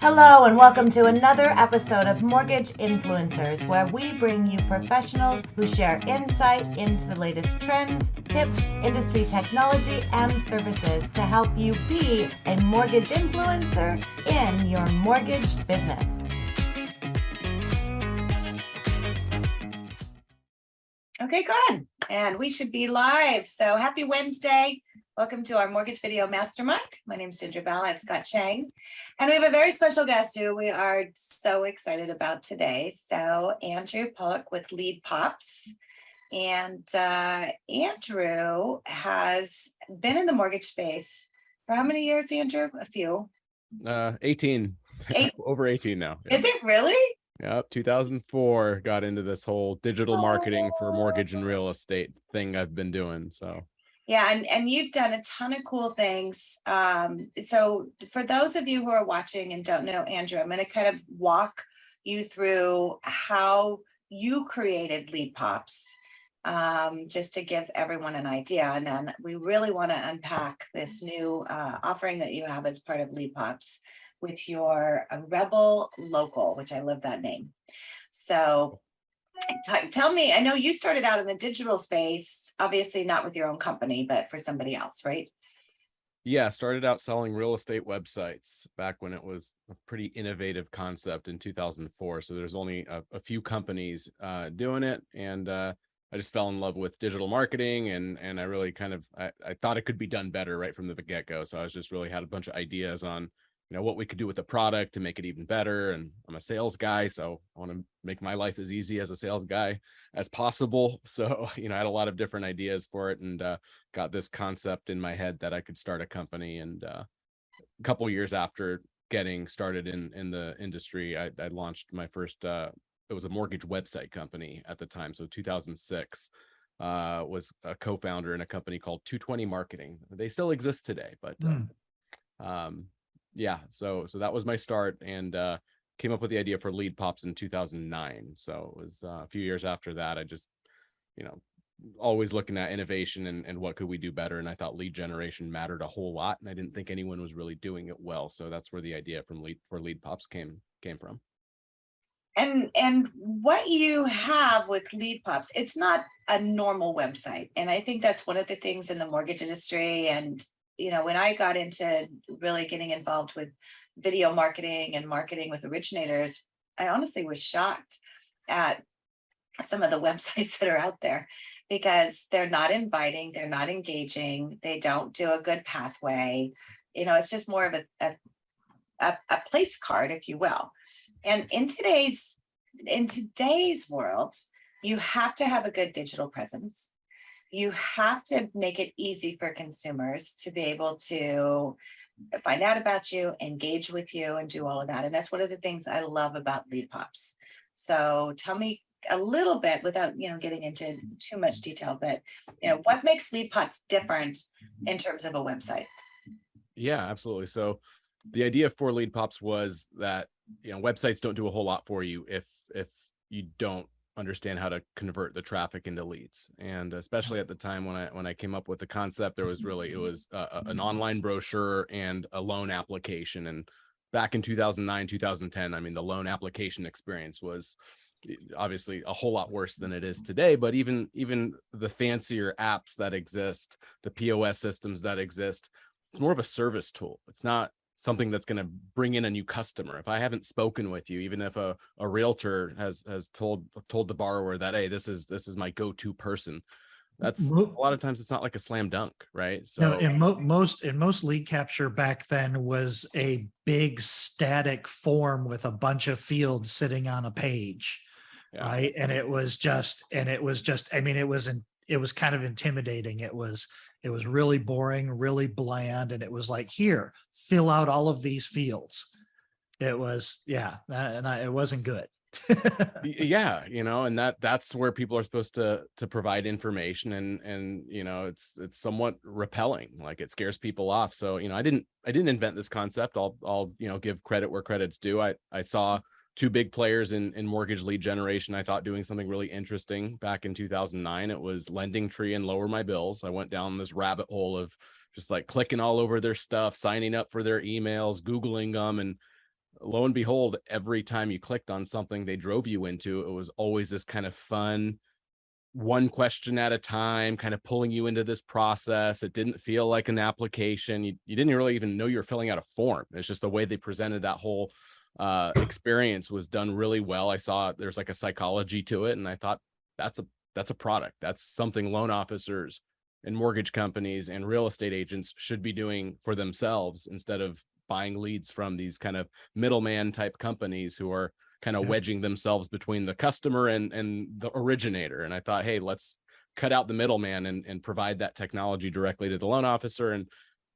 Hello and welcome to another episode of Mortgage Influencers, where we bring you professionals who share insight into the latest trends, tips, industry technology, and services to help you be a mortgage influencer in your mortgage business. Okay, good. And we should be live. So happy Wednesday. Welcome to our Mortgage Video Mastermind. My name is Ginger Bell. I have Scott Schang. And we have a very special guest who we are so excited about today. So Andrew Pawlak with Lead Pops. And Andrew has been in the mortgage space for how many years, Andrew? A few? 18. Over 18 now. Is it really? Yep, 2004 got into this whole digital marketing for mortgage and real estate thing I've been doing. So yeah, and you've done a ton of cool things. So for those of you who are watching and don't know Andrew, I'm going to kind of walk you through how you created Lead Pops, just to give everyone an idea. And then we really want to unpack this new offering that you have as part of Lead Pops with your Rebel Local, which I love that name. So tell me, I know you started out in the digital space, obviously not with your own company, but for somebody else, right? yeah, started out selling real estate websites back when it was a pretty innovative concept in 2004. So there's only a few companies doing it. And I just fell in love with digital marketing, and I really I thought it could be done better right from the get-go. So I was just really had a bunch of ideas on what we could do with the product to make it even better. And I'm a sales guy, so I want to make my life as easy as a sales guy as possible. So, I had a lot of different ideas for it, and got this concept in my head that I could start a company. And a couple years after getting started in the industry, I launched my first, it was a mortgage website company at the time. So 2006, was a co-founder in a company called 220 Marketing. They still exist today, but yeah, so that was my start, and came up with the idea for Lead Pops in 2009. So it was a few years after that. I just, always looking at innovation and what could we do better. And I thought lead generation mattered a whole lot, and I didn't think anyone was really doing it well. So that's where the idea for Lead Pops came from. And what you have with Lead Pops, it's not a normal website. And I think that's one of the things in the mortgage industry. And when I got into really getting involved with video marketing and marketing with originators, I honestly was shocked at some of the websites that are out there, because they're not inviting, they're not engaging, they don't do a good pathway. It's just more of a place card, if you will. And in today's world, you have to have a good digital presence. You have to make it easy for consumers to be able to find out about you, engage with you, and do all of that. And that's one of the things I love about Lead Pops. So tell me a little bit, without getting into too much detail, but what makes Lead Pops different in terms of a website? Yeah, absolutely. So the idea for Lead Pops was that websites don't do a whole lot for you if you don't understand how to convert the traffic into leads. And especially at the time when I came up with the concept, it was an online brochure and a loan application. And back in 2009, 2010, I mean, the loan application experience was obviously a whole lot worse than it is today. But even the fancier apps that exist, the POS systems that exist, it's more of a service tool. It's not something that's going to bring in a new customer. If I haven't spoken with you, even if a realtor has told the borrower that, hey, this is my go-to person, that's a lot of times it's not like a slam dunk, right? So no, in most lead capture back then was a big static form with a bunch of fields sitting on a page. Yeah. Right. And it was just, I mean, it was kind of intimidating. It was really boring, really bland. And it was like, here, fill out all of these fields. It was, yeah. It wasn't good. Yeah. And that's where people are supposed to provide information, and it's somewhat repelling, like it scares people off. So, I didn't invent this concept. I'll give credit where credit's due. I saw two big players in mortgage lead generation, I thought, doing something really interesting back in 2009. It was Lending Tree and Lower My Bills. I went down this rabbit hole of just like clicking all over their stuff, signing up for their emails, Googling them. And lo and behold, every time you clicked on something they drove you into, it was always this kind of fun, one question at a time, kind of pulling you into this process. It didn't feel like an application. You didn't really even know you were filling out a form. It's just the way they presented that whole experience was done really well. I saw there's like a psychology to it, and I thought that's a product. That's something loan officers and mortgage companies and real estate agents should be doing for themselves instead of buying leads from these kind of middleman type companies who are kind of wedging themselves between the customer and the originator. And I thought, hey, let's cut out the middleman and provide that technology directly to the loan officer. And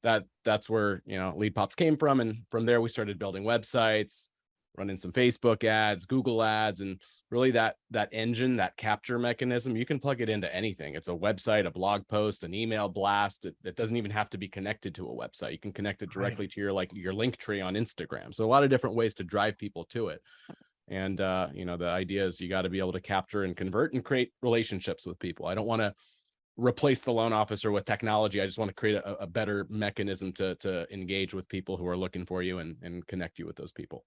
that's where, you know, Lead Pops came from. And from there, we started building websites, running some Facebook ads, Google ads, and really that engine, that capture mechanism, you can plug it into anything. It's a website, a blog post, an email blast. It doesn't even have to be connected to a website. You can connect it directly to your link tree on Instagram. So a lot of different ways to drive people to it. And, you know, the idea is you got to be able to capture and convert and create relationships with people. I don't want to replace the loan officer with technology. I just want to create a better mechanism to engage with people who are looking for you and connect you with those people.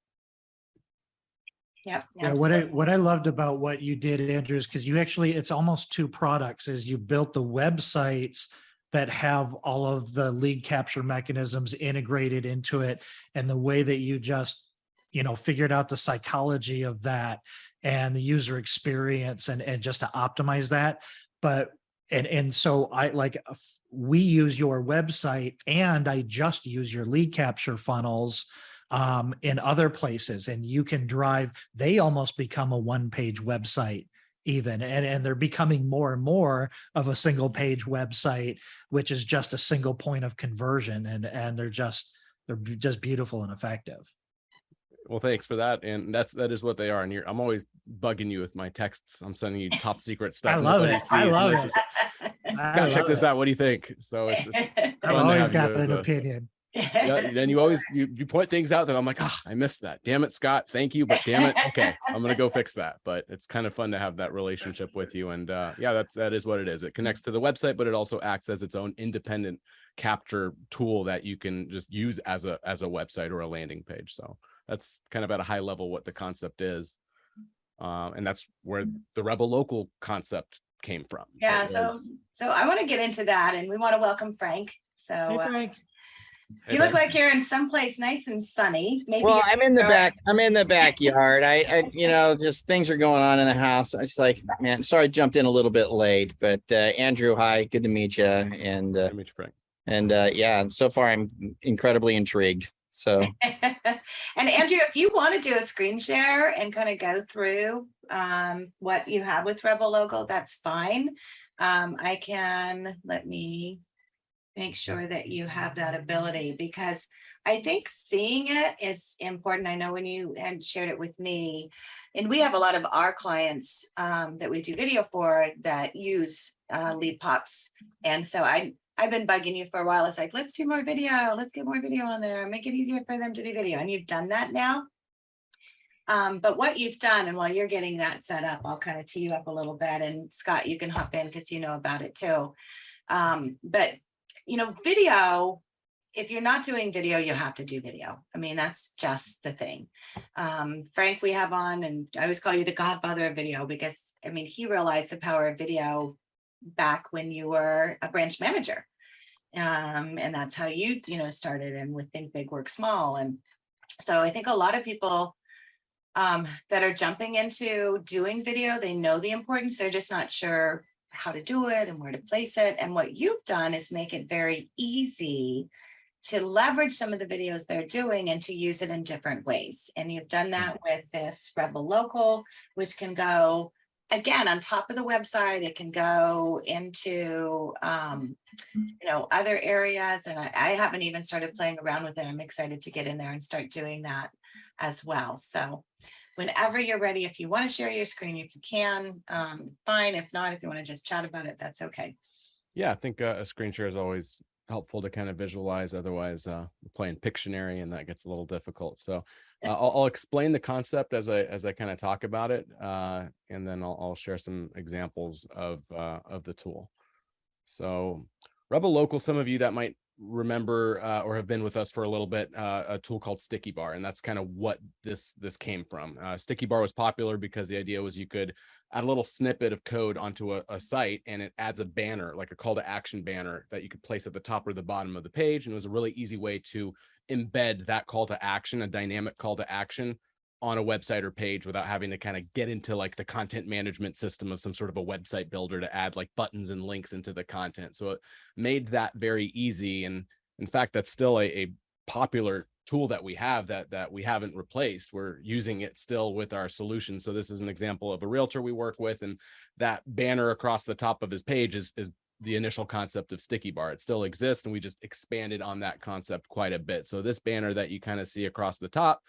Yep. Yeah, what I loved about what you did, Andrew, is because you actually, it's almost two products, is you built the websites that have all of the lead capture mechanisms integrated into it, and the way that you just, you know, figured out the psychology of that and the user experience and just to optimize that. But and so we use your website, and I just use your lead capture funnels in other places, and you can they almost become a one-page website even, and they're becoming more and more of a single page website, which is just a single point of conversion, and they're just beautiful and effective. Well, thanks for that. And that is what they are. And I'm always bugging you with my texts. I'm sending you top secret stuff. I love it. I love it. Gotta check this out. What do you think? So it's I've always got an opinion. Yeah, and you always you point things out that I'm like, I missed that. Damn it, Scott. Thank you, but damn it. Okay, I'm gonna go fix that. But it's kind of fun to have that relationship with you. And yeah, that is what it is. It connects to the website, but it also acts as its own independent capture tool that you can just use as a website or a landing page. So that's kind of at a high level what the concept is. And that's where the Rebel Local concept came from. Yeah, so I want to get into that, and we want to welcome Frank. So Hey, Frank. You look like you're in someplace nice and sunny. Maybe. Well, I'm in the back. I'm in the backyard. I you know, just things are going on in the house. I just like, man, sorry I jumped in a little bit late, but Andrew, hi, good to meet you. And Good to meet you, Frank. And yeah, so far I'm incredibly intrigued. So and Andrew, if you want to do a screen share and kind of go through what you have with Rebel Local, that's fine. I can, let me make sure that you have that ability, because I think seeing it is important. I know when you had shared it with me, and we have a lot of our clients that we do video for that use Lead Pops. And so I've been bugging you for a while. It's like, let's do more video. Let's get more video on there. Make it easier for them to do video. And you've done that now. But what you've done, and while you're getting that set up, I'll kind of tee you up a little bit. And Scott, you can hop in because you know about it too. But you know, video, if you're not doing video, you have to do video. I mean, that's just the thing. Frank, we have on, and I always call you the godfather of video, because I mean, he realized the power of video back when you were a branch manager. And that's how you started, and with Think Big, Work Small. And so I think a lot of people that are jumping into doing video, they know the importance, they're just not sure how to do it and where to place it. And what you've done is make it very easy to leverage some of the videos they're doing and to use it in different ways. And you've done that with this Rebel Local, which can go, again, on top of the website. It can go into, other areas. And I haven't even started playing around with it. I'm excited to get in there and start doing that as well. So whenever you're ready, if you want to share your screen, if you can, fine. If not, if you want to just chat about it, that's okay. Yeah, I think a screen share is always helpful to kind of visualize. Otherwise, we're playing Pictionary, and that gets a little difficult. So I'll explain the concept as I kind of talk about it, and then I'll share some examples of the tool. So Rebel Local, some of you that might remember or have been with us for a little bit, a tool called Sticky Bar, and that's kind of what this came from. Sticky Bar was popular because the idea was you could add a little snippet of code onto a site, and it adds a banner, like a call to action banner, that you could place at the top or the bottom of the page. And it was a really easy way to embed that call to action, a dynamic call to action, on a website or page without having to kind of get into like the content management system of some sort of a website builder to add like buttons and links into the content. So it made that very easy. And in fact, that's still a popular tool that we have that we haven't replaced. We're using it still with our solutions. So this is an example of a realtor we work with, and that banner across the top of his page is the initial concept of Sticky Bar. It still exists, and we just expanded on that concept quite a bit. So this banner that you kind of see across the top,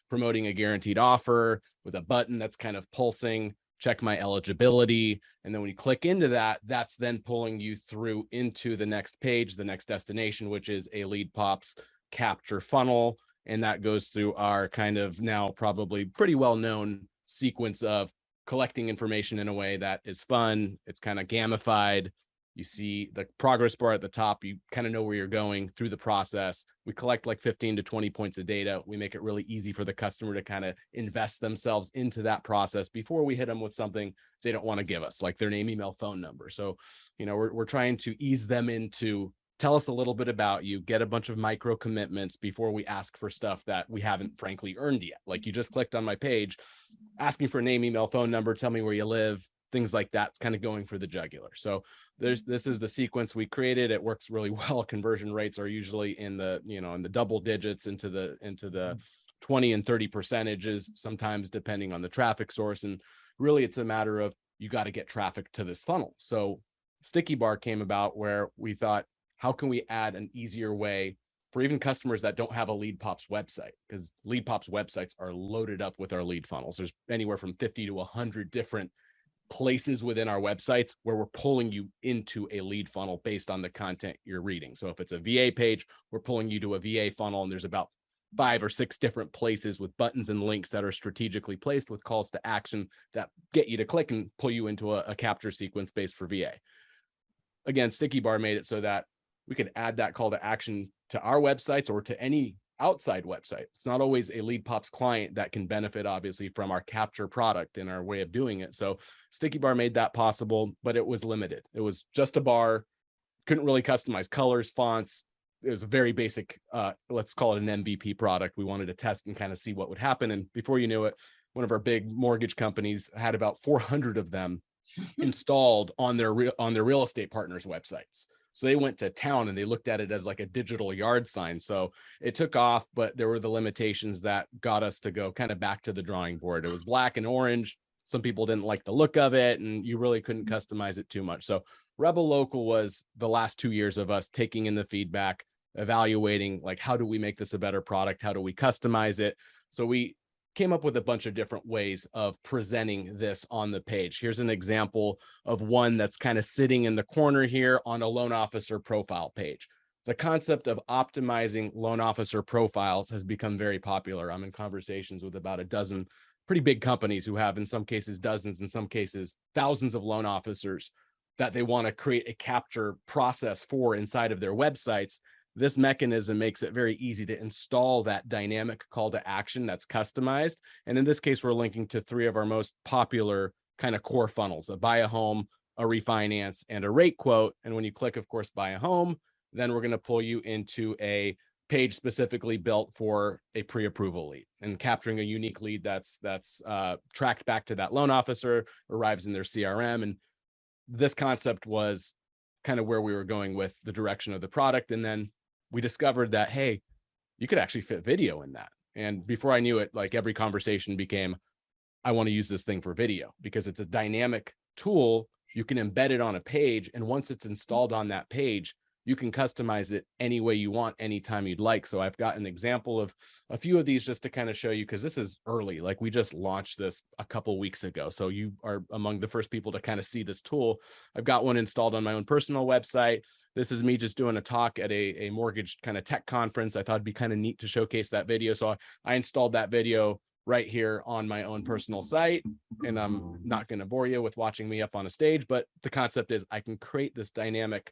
promoting a guaranteed offer with a button that's kind of pulsing, check my eligibility. And then when you click into that, that's then pulling you through into the next page, the next destination, which is a Lead Pops capture funnel. And that goes through our kind of now probably pretty well-known sequence of collecting information in a way that is fun. It's kind of gamified. You see the progress bar at the top. You kind of know where you're going through the process. We collect like 15 to 20 points of data. We make it really easy for the customer to kind of invest themselves into that process before we hit them with something they don't want to give us, like their name, email, phone number. So, you know, we're trying to ease them into, tell us a little bit about you, get a bunch of micro commitments before we ask for stuff that we haven't frankly earned yet. Like you just clicked on my page, asking for name, email, phone number, tell me where you live, things like that. It's kind of going for the jugular. So this is the sequence we created. It works really well. Conversion rates are usually in the, you know, in the double digits, into the 20 and 30 percentages, sometimes depending on the traffic source. And really it's a matter of, you got to get traffic to this funnel. So Sticky Bar came about where we thought, how can we add an easier way for even customers that don't have a Lead Pops website? Because Lead Pops websites are loaded up with our lead funnels. There's anywhere from 50 to 100 different places within our websites where we're pulling you into a lead funnel based on the content you're reading. So if it's a VA page, we're pulling you to a VA funnel, and there's about 5 or 6 different places with buttons and links that are strategically placed with calls to action that get you to click and pull you into a capture sequence based for VA. Again, Sticky Bar made it so that we could add that call to action to our websites or to any outside website. It's not always a Lead Pops client that can benefit, obviously, from our capture product and our way of doing it. So Sticky Bar made that possible, but it was limited. It was just a bar, couldn't really customize colors, fonts. It was a very basic, let's call it an MVP product. We wanted to test and kind of see what would happen. And before you knew it, one of our big mortgage companies had about 400 of them installed on their real estate partners' websites. So they went to town and they looked at it as like a digital yard sign. So it took off, but there were the limitations that got us to go kind of back to the drawing board. It was black and orange. Some people didn't like the look of it, and you really couldn't customize it too much. So Rebel Local was the last 2 years of us taking in the feedback, evaluating like, how do we make this a better product? How do we customize it? So we came up with a bunch of different ways of presenting this on the page. Here's an example of one that's kind of sitting in the corner here on a loan officer profile page. The concept of optimizing loan officer profiles has become very popular. I'm in conversations with about a dozen pretty big companies who have, in some cases, dozens, in some cases, thousands of loan officers that they want to create a capture process for inside of their websites. This mechanism makes it very easy to install that dynamic call to action that's customized. And in this case, we're linking to 3 of our most popular kind of core funnels: a buy a home, a refinance, and a rate quote. And when you click, of course, buy a home, then we're going to pull you into a page specifically built for a pre-approval lead, and capturing a unique lead that's tracked back to that loan officer, arrives in their CRM. And this concept was kind of where we were going with the direction of the product. And then we discovered that, hey, you could actually fit video in that. And before I knew it, like every conversation became, I want to use this thing for video, because it's a dynamic tool. You can embed it on a page. And once it's installed on that page, you can customize it any way you want, anytime you'd like. So I've got an example of a few of these just to kind of show you, because this is early. Like, we just launched this a couple weeks ago. So you are among the first people to kind of see this tool. I've got one installed on my own personal website. This is me just doing a talk at a mortgage kind of tech conference. I thought it'd be kind of neat to showcase that video. So I installed that video right here on my own personal site. And I'm not going to bore you with watching me up on a stage, but the concept is I can create this dynamic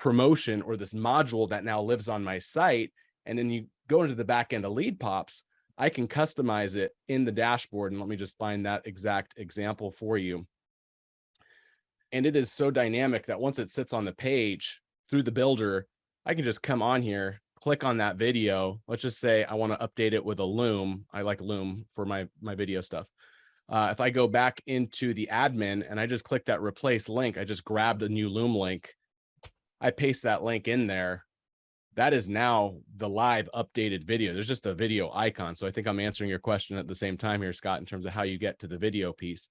promotion or this module that now lives on my site. And then you go into the back end of Lead Pops, I can customize it in the dashboard. And let me just find that exact example for you. And it is so dynamic that once it sits on the page through the builder, I can just come on here, click on that video. Let's just say I want to update it with a Loom. I like Loom for my video stuff. If I go back into the admin and I just click that replace link, I just grabbed a new Loom link. I paste that link in there. That is now the live updated video. There's just a video icon. So I think I'm answering your question at the same time here, Scott, in terms of how you get to the video piece.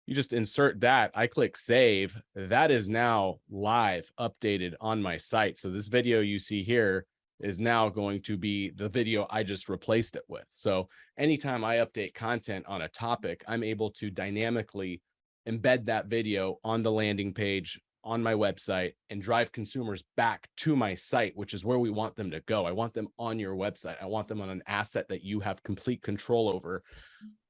You just insert that. I click save. That is now live updated on my site. So this video you see here is now going to be the video I just replaced it with. So anytime I update content on a topic, I'm able to dynamically embed that video on the landing page on my website and drive consumers back to my site, which is where we want them to go. I want them on your website. I want them on an asset that you have complete control over.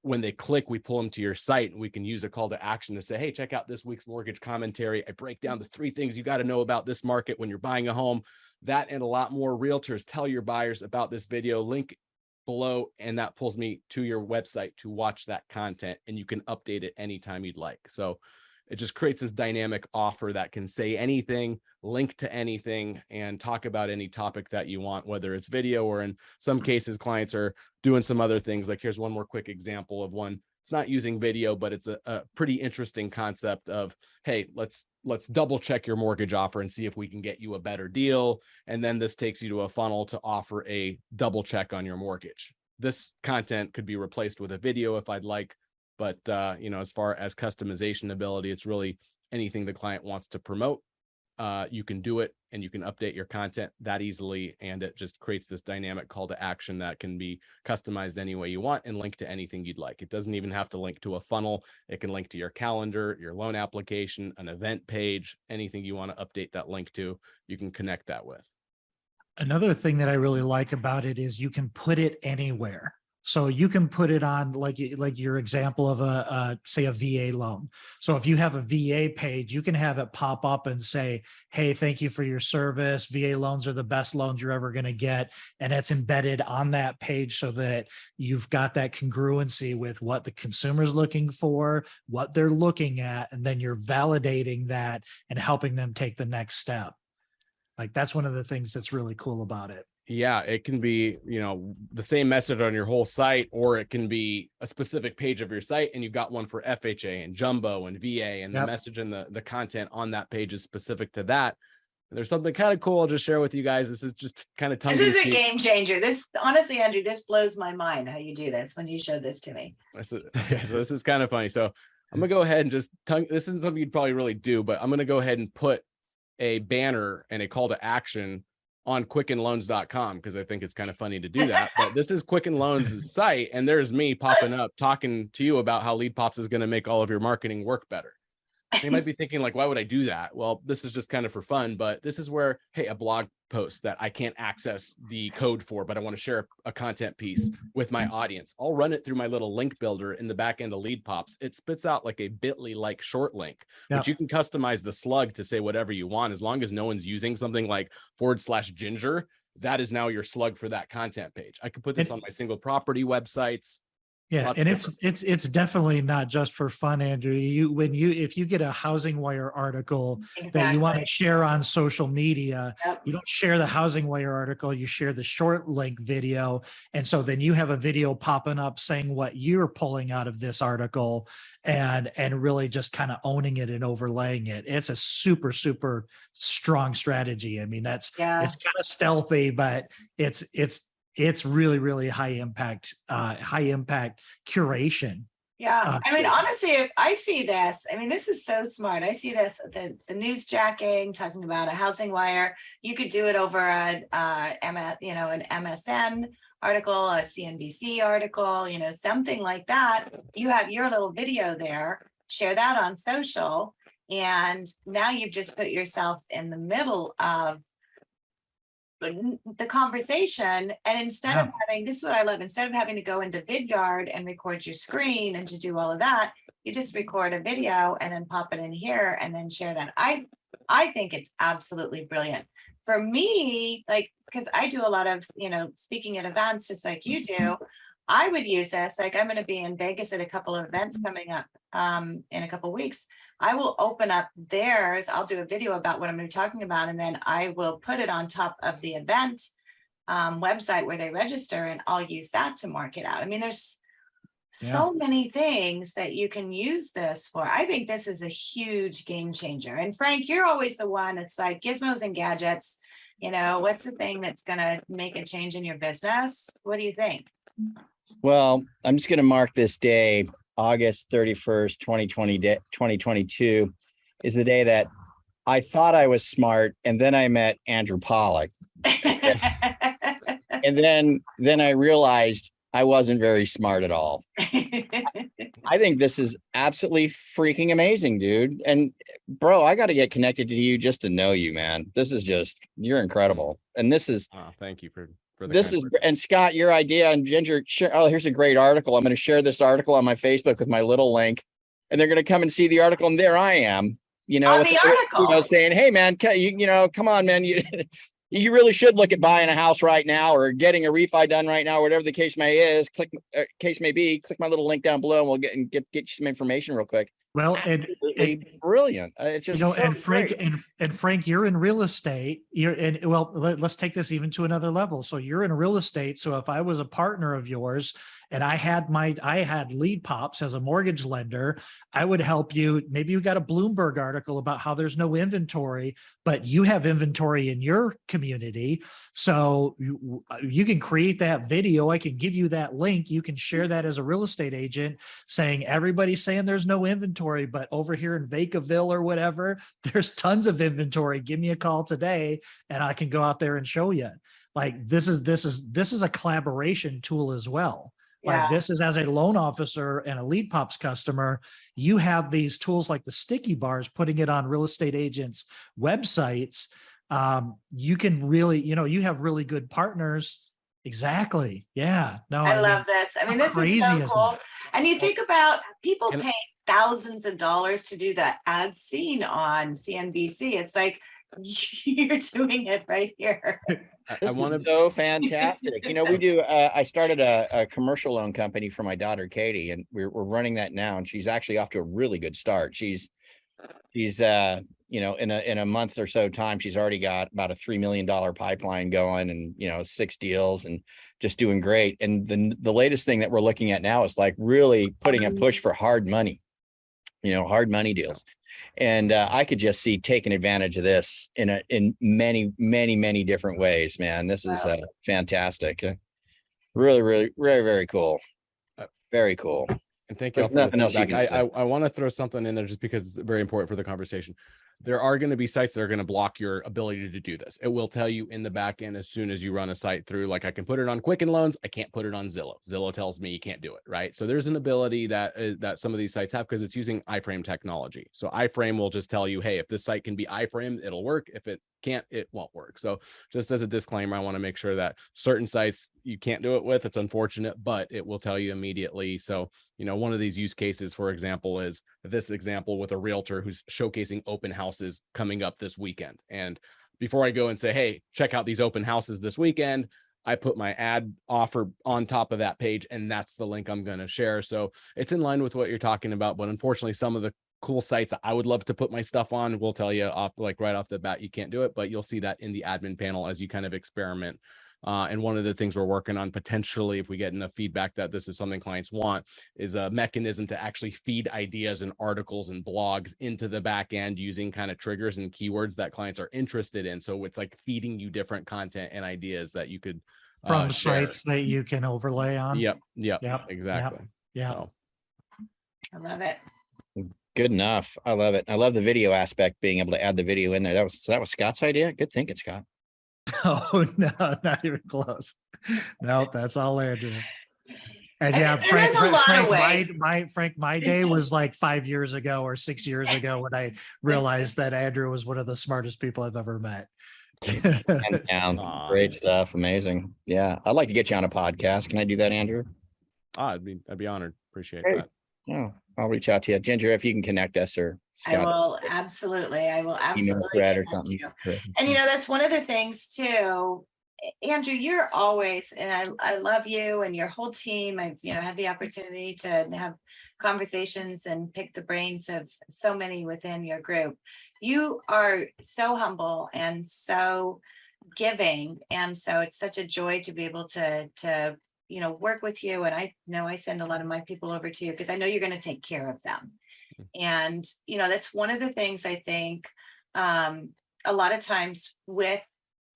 When they click, we pull them to your site, and we can use a call to action to say, hey, check out this week's mortgage commentary. I break down the 3 things you got to know about this market when you're buying a home. That and a lot more. Realtors, tell your buyers about this video. Link below, and that pulls me to your website to watch that content, and you can update it anytime you'd like. So it just creates this dynamic offer that can say anything, link to anything, and talk about any topic that you want, whether it's video or in some cases, clients are doing some other things. Like here's one more quick example of one. It's not using video, but it's a pretty interesting concept of, hey, let's double check your mortgage offer and see if we can get you a better deal. And then this takes you to a funnel to offer a double check on your mortgage. This content could be replaced with a video if I'd like. But, as far as customization ability, it's really anything the client wants to promote. You can do it, and you can update your content that easily. And it just creates this dynamic call to action that can be customized any way you want and link to anything you'd like. It doesn't even have to link to a funnel. It can link to your calendar, your loan application, an event page, anything you want to update that link to, you can connect that with. Another thing that I really like about it is you can put it anywhere. So you can put it on like your example of say a VA loan. So if you have a VA page, you can have it pop up and say, hey, thank you for your service. VA loans are the best loans you're ever going to get. And it's embedded on that page so that you've got that congruency with what the consumer's looking for, what they're looking at, and then you're validating that and helping them take the next step. Like that's one of the things that's really cool about it. Yeah, it can be, the same message on your whole site, or it can be a specific page of your site and you've got one for FHA and jumbo and VA, and the message and the content on that page is specific to that. And there's something kind of cool I'll just share with you guys. This is just kind of tongue. This is a game changer. This, honestly, Andrew, this blows my mind how you do this when you showed this to me. So this is kind of funny. So I'm gonna go ahead and just this isn't something you'd probably really do, but I'm gonna go ahead and put a banner and a call to action on quickenloans.com because I think it's kind of funny to do that. But this is Quicken Loans' site, and there's me popping up talking to you about how Lead Pops is going to make all of your marketing work better. You might be thinking, like, why would I do that? Well, this is just kind of for fun, but this is where, hey, a blog post that I can't access the code for, but I want to share a content piece with my audience. I'll run it through my little link builder in the back end of Lead Pops. It spits out like a bit.ly-like short link, but you can customize the slug to say whatever you want. As long as no one's using something like /ginger, that is now your slug for that content page. I could put this on my single property websites. Yeah, and it's definitely not just for fun, Andrew. If you get a Housing Wire article that you want to share on social media, you don't share the Housing Wire article, you share the short link video. And so then you have a video popping up saying what you're pulling out of this article and really just kind of owning it and overlaying it. It's a super, super strong strategy. I mean, it's kind of stealthy, but it's really, really high impact curation. Yeah. I mean, honestly, if I see this, I mean, this is so smart. I see this, the newsjacking, talking about a Housing Wire. You could do it over an MSN article, a CNBC article, something like that. You have your little video there, share that on social. And now you've just put yourself in the middle of the conversation, and instead of having, this is what I love, instead of having to go into Vidyard and record your screen and to do all of that, you just record a video and then pop it in here and then share that. I I think it's absolutely brilliant. For me, like, because I do a lot of, speaking at events, just like you do, I would use this. Like, I'm going to be in Vegas at a couple of events coming up in a couple of weeks. I will open up theirs. I'll do a video about what I'm going to be talking about, and then I will put it on top of the event website where they register, and I'll use that to market out. I mean, there's so many things that you can use this for. I think this is a huge game changer. And Frank, you're always the one that's like gizmos and gadgets. What's the thing that's going to make a change in your business? What do you think? Well, I'm just going to mark this day, August 31st, 2022 is the day that I thought I was smart. And then I met Andrew Pawlak. And then I realized I wasn't very smart at all. I think this is absolutely freaking amazing, dude. And bro, I got to get connected to you just to know you, man. This is just, you're incredible. And this is, thank you for the this is, and Scott, your idea and Ginger, oh, here's a great article. I'm going to share this article on my Facebook with my little link, and they're going to come and see the article. And there I am, on the article, saying, hey man, come on, man. You really should look at buying a house right now or getting a refi done right now, whatever the case may be. Click my little link down below and we'll get you some information real quick. Well, and brilliant. It's just and Frank, and Frank, you're in real estate. Let's take this even to another level. So you're in real estate. So if I was a partner of yours and I had lead pops as a mortgage lender, I would help you. Maybe you got a Bloomberg article about how there's no inventory, but you have inventory in your community. So you can create that video. I can give you that link. You can share that as a real estate agent, saying everybody's saying there's no inventory, but over here in Vacaville or whatever, there's tons of inventory. Give me a call today and I can go out there and show you. Like this is a collaboration tool as well. Like this is, as a loan officer and a lead pops customer, you have these tools like the sticky bars, putting it on real estate agents' websites. You can really, you have really good partners. Exactly. Yeah. No, I love this. I mean, this is so cool. And you think about people paying thousands of dollars to do that as seen on CNBC. It's like, you're doing it right here. This is so fantastic. We do, I started a commercial loan company for my daughter, Katie, and we're running that now. And she's actually off to a really good start. She's in a month or so time, she's already got about a $3 million pipeline going and, 6 deals and just doing great. And the latest thing that we're looking at now is like really putting a push for hard money, hard money deals. And I could just see taking advantage of this in many, many, many different ways, man. This is fantastic. Really, really, very, very cool. Very cool. And thank you all for the feedback. I want to throw something in there just because it's very important for the conversation. There are going to be sites that are going to block your ability to do this. It will tell you in the back end as soon as you run a site through, like I can put it on Quicken Loans. I can't put it on Zillow. Zillow tells me you can't do it, right? So there's an ability that some of these sites have because it's using iframe technology. So iframe will just tell you, hey, if this site can be iframe, it'll work. If it can't, it won't work. So just as a disclaimer, I want to make sure that certain sites you can't do it with. It's unfortunate, but it will tell you immediately. So, one of these use cases, for example, is this example with a realtor who's showcasing open houses coming up this weekend. And before I go and say, hey, check out these open houses this weekend, I put my ad offer on top of that page, and that's the link I'm going to share. So it's in line with what you're talking about. But unfortunately, some of the cool sites I would love to put my stuff on will tell you right off the bat, you can't do it, but you'll see that in the admin panel as you kind of experiment. And one of the things we're working on potentially, if we get enough feedback that this is something clients want, is a mechanism to actually feed ideas and articles and blogs into the back end using kind of triggers and keywords that clients are interested in. So it's like feeding you different content and ideas that you could from sites that you can overlay on. Yep. Exactly. Yeah. So. I love it. Good enough. I love it. I love the video aspect, being able to add the video in there. That was Scott's idea. Good thinking, Scott. Oh no, not even close. No, that's all Andrew. And yeah, there's a lot of ways. My day was like 5 years ago or 6 years ago when I realized that Andrew was one of the smartest people I've ever met. Great stuff. Amazing. Yeah. I'd like to get you on a podcast. Can I do that, Andrew? I'd be honored. Appreciate that. Yeah. I'll reach out to you. Ginger, if you can connect us, or I Scott, will absolutely email absolutely thread or connect something. you. And that's one of the things too, Andrew, you're always, and I love you and your whole team. I've, had the opportunity to have conversations and pick the brains of so many within your group. You are so humble and so giving. And so it's such a joy to be able to work with you. And I know I send a lot of my people over to you because I know you're going to take care of them. And, that's one of the things I think a lot of times with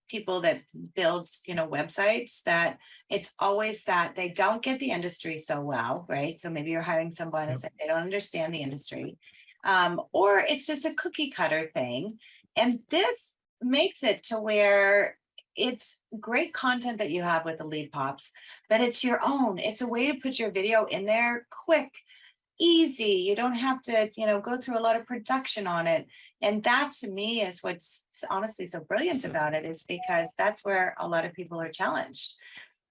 people that build, websites, that it's always that they don't get the industry so well, right? So maybe you're hiring someone and they don't understand the industry, or it's just a cookie cutter thing. And this makes it to where it's great content that you have with the lead pops, but it's your own. It's a way to put your video in there quick, easy. You don't have to, go through a lot of production on it. And that to me is what's honestly so brilliant about it, is because that's where a lot of people are challenged.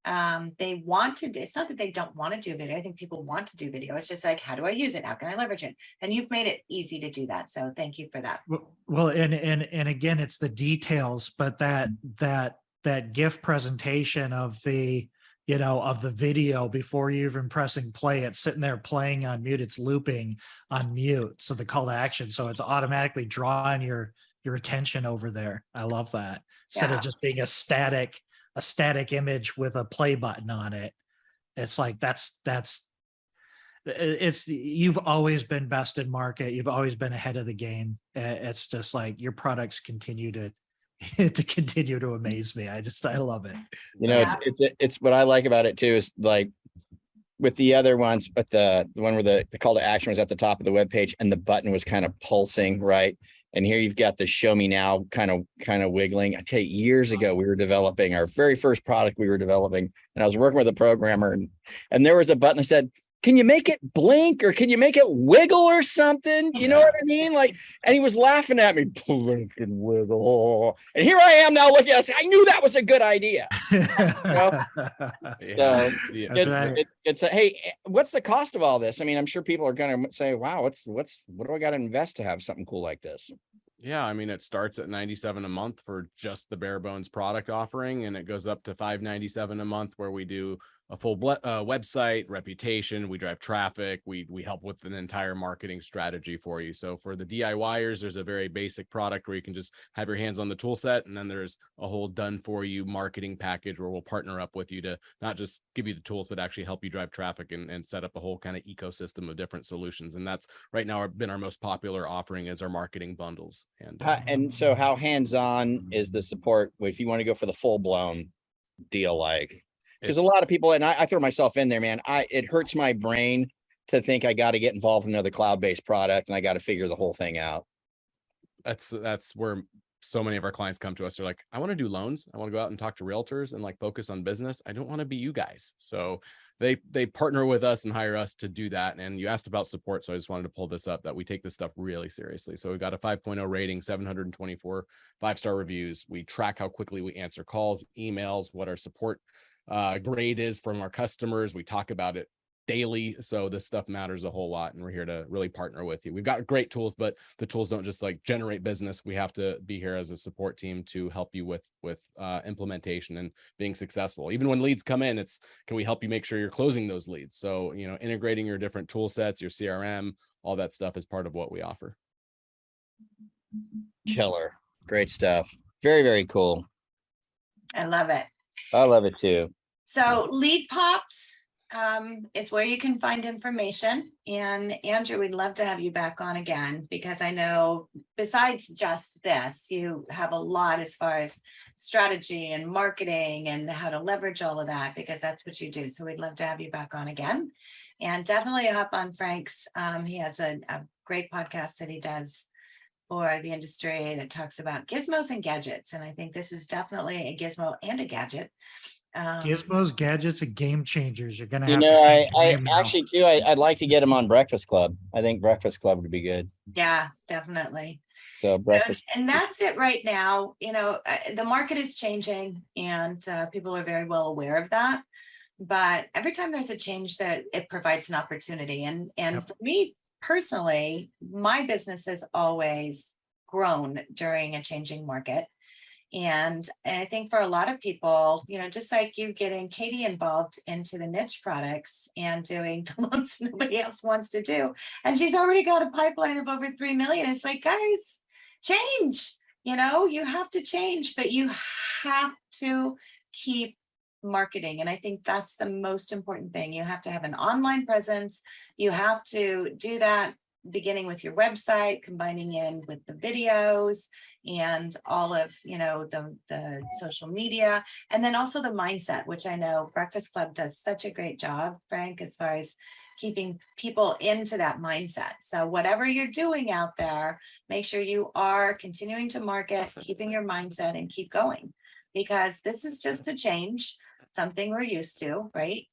They want to do, it's not that they don't want to do video. I think people want to do video. It's just like, how do I use it? How can I leverage it? And you've made it easy to do that. So thank you for that. Well, and again, it's the details, but that GIF presentation of the, of the video before you even pressing play, it's sitting there playing on mute, it's looping on mute. So the call to action, so it's automatically drawing your attention over there. I love that. Instead of just being a static image with a play button on it. It's like, you've always been best in market. You've always been ahead of the game. It's just like your products continue to continue to amaze me. I love it. It's what I like about it too, is like with the other ones, but the one where the call to action was at the top of the web page and the button was kind of pulsing, right? And here you've got the show me now kind of wiggling. I tell you, years ago, we were developing our very first product and I was working with a programmer and there was a button that said, can you make it blink or can you make it wiggle or something? You know what I mean? Like, and he was laughing at me, blink and wiggle. And here I am now looking at it. I knew that was a good idea. It's hey, what's the cost of all this? I mean, I'm sure people are going to say, wow, what do I got to invest to have something cool like this? Yeah, I mean, it starts at $97 a month for just the bare bones product offering, and it goes up to $597 a month where we do a full website, reputation, we drive traffic, we help with an entire marketing strategy for you. So for the DIYers, there's a very basic product where you can just have your hands on the tool set, and then there's a whole done for you marketing package where we'll partner up with you to not just give you the tools, but actually help you drive traffic and set up a whole kind of ecosystem of different solutions. And that's right now been our most popular offering, is our marketing bundles. And so how hands-on is the support if you want to go for the full-blown deal? Like, because a lot of people, and I throw myself in there, man, it hurts my brain to think I got to get involved in another cloud-based product and I got to figure the whole thing out. That's where so many of our clients come to us. They're like, I want to do loans. I want to go out and talk to realtors and like focus on business. I don't want to be you guys. So they partner with us and hire us to do that. And you asked about support, so I just wanted to pull this up, that we take this stuff really seriously. So we've got a 5.0 rating, 724 5-star reviews. We track how quickly we answer calls, emails, what our support grade is from our customers. We talk about it daily. So this stuff matters a whole lot, and we're here to really partner with you. We've got great tools, but the tools don't just like generate business. We have to be here as a support team to help you with implementation and being successful. Even when leads come in, it's, can we help you make sure you're closing those leads? So, integrating your different tool sets, your CRM, all that stuff is part of what we offer. Killer. Great stuff. Very, very cool. I love it. I love it too. So Lead Pops is where you can find information. And Andrew, we'd love to have you back on again, because I know besides just this, you have a lot as far as strategy and marketing and how to leverage all of that, because that's what you do. So we'd love to have you back on again. And definitely hop on Frank's. He has a great podcast that he does for the industry that talks about gizmos and gadgets. And I think this is definitely a gizmo and a gadget. Gizmos, gadgets, and game changers. You're gonna have I actually too. I'd like to get him on Breakfast Club. I think Breakfast Club would be good. Yeah, definitely. So breakfast, and that's it right now. The market is changing, and people are very well aware of that. but every time there's a change, that it provides an opportunity. And for me personally, my business has always grown during a changing market. And I think for a lot of people, just like you getting Katie involved into the niche products and doing the loans nobody else wants to do. And she's already got a pipeline of over 3 million. It's like, guys, change, you have to change, but you have to keep marketing. And I think that's the most important thing. You have to have an online presence. You have to do that beginning with your website, combining in with the videos and all of the social media, and then also the mindset, which I know Breakfast Club does such a great job, Frank, as far as keeping people into that mindset. So whatever you're doing out there, make sure you are continuing to market, keeping your mindset, and keep going, because this is just a change, something we're used to, right?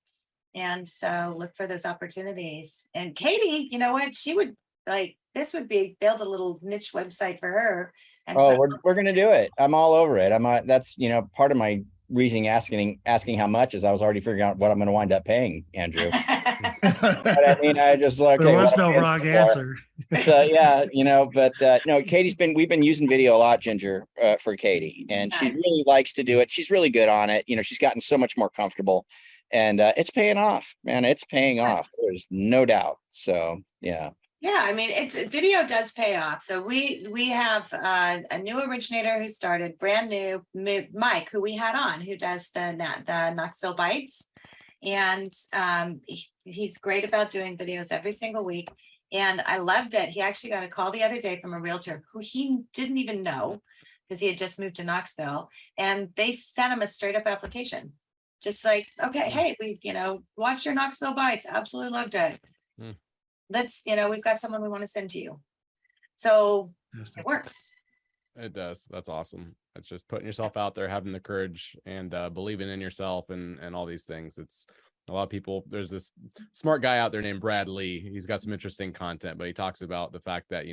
And so look for those opportunities. And Katie, you know what? She would like, this would be build a little niche website for her. And we're going to do it. I'm all over it. That's, part of my reason asking how much is I was already figuring out what I'm going to wind up paying, Andrew. But I mean, I just look. There was no wrong answer. So yeah, but no, we've been using video a lot, Ginger, for Katie, and she really likes to do it. She's really good on it. She's gotten so much more comfortable, and it's paying off, man. It's paying off. There's no doubt. So yeah. Yeah, I mean, video does pay off. So we have a new originator who started brand new, Mike, who we had on, who does the Knoxville Bites, and he's great about doing videos every single week. And I loved it. He actually got a call the other day from a realtor who he didn't even know, because he had just moved to Knoxville, and they sent him a straight up application, just like, okay, hey, we watched your Knoxville Bites, absolutely loved it. Let's, we've got someone we want to send to you. So it works. It does. That's awesome. It's just putting yourself out there, having the courage, and believing in yourself, and all these things. It's a lot of people. There's this smart guy out there named Brad Lee. He's got some interesting content, but he talks about the fact that,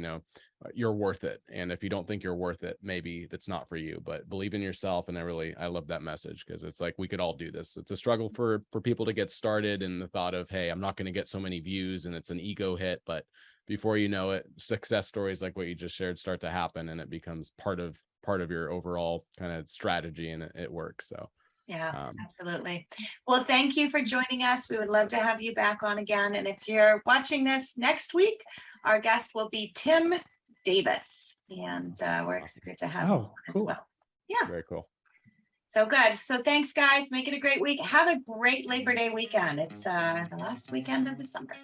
you're worth it. And if you don't think you're worth it, maybe that's not for you, but believe in yourself. And I love that message, because it's like, we could all do this. It's a struggle for people to get started, and the thought of, hey, I'm not going to get so many views, and it's an ego hit, but before you know it, success stories like what you just shared start to happen, and it becomes part of your overall kind of strategy, and it works. So yeah, absolutely. Well, thank you for joining us. We would love to have you back on again. And if you're watching this next week, our guest will be Tim Davis, and we're excited to have him as well. Yeah, very cool. So good. So thanks, guys. Make it a great week. Have a great Labor Day weekend. It's the last weekend of December.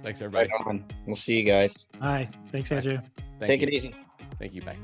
Thanks, everybody. Right on. We'll see you guys. Hi. Thanks, Andrew. Take it easy. Thank you. Bye.